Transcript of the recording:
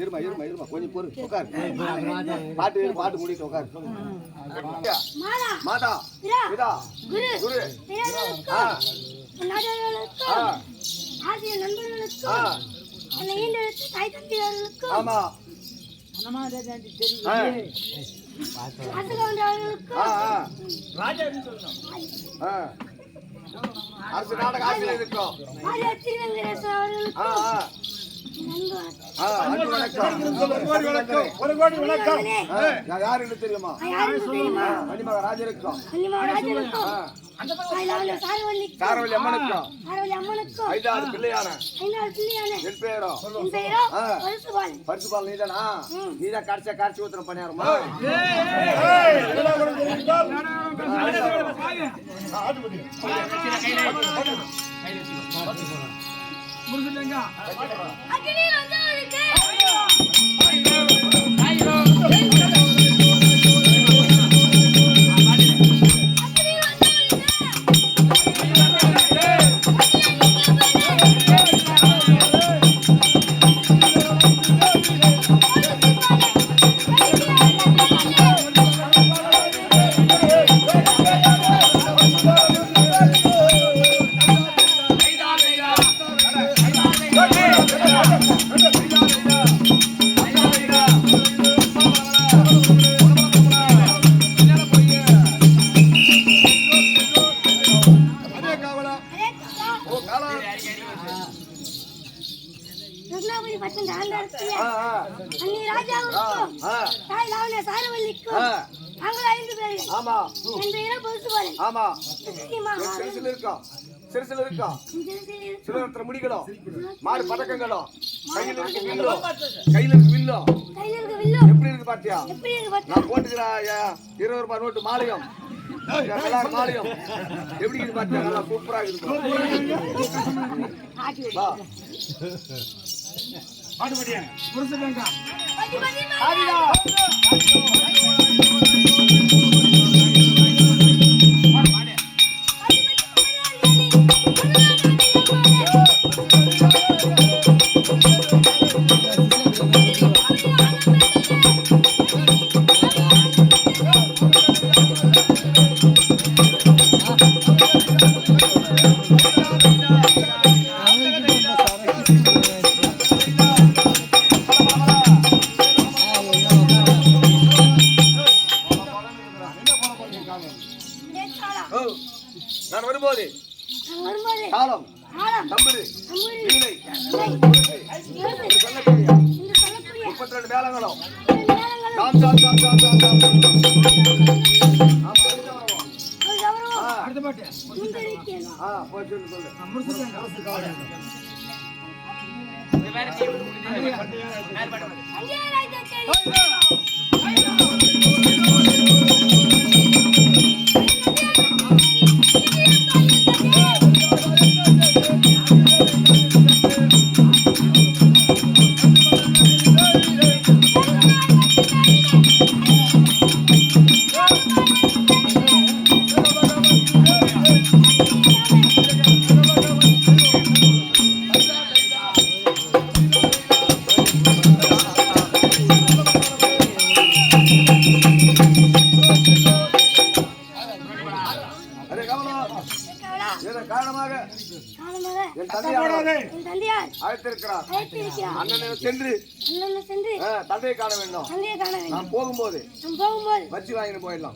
இருமா இருமா இருமா கொஞ்சம் பொறு உட்கார். பாட்டு முடிட்டு உட்கார். மாதா பிதா குரு ஆசிய நண்பர்களுக்கும் தாய் தந்தையர்களுக்கும் ஆமா அரசு நாடக ஆசிரியர் இருக்கும். யாரு தெரியுமா? மணிமக ராஜருக்கும் சாரவல்லி அம்மனுக்கும் 5 பிள்ளையான என் பேரோ பரிசுபால். நீதானா? நீதான் காட்சி ஊத்திரம் பண்ணியாருமா? முடிகளும் மாறு பதக்கங்களும் கையில் இருக்கு வில்லும் எப்படி இருக்கு பாத்தியா? நான் போட்டுக்கிற 20 ரூபாய் நோட்டு மாலையும் மாலையும் எப்படி இருக்கு பாத்தியா? நல்லா சூப்பரா இருக்கு. நான் வரும்போது காலம் தம்புரு 32 மேளங்களும் அழைத்திருக்கிறார். அண்ணனை சென்று தந்தையை காண வேண்டும். நான் போகும்போது வச்சு வாங்கிட்டு போயிடலாம்.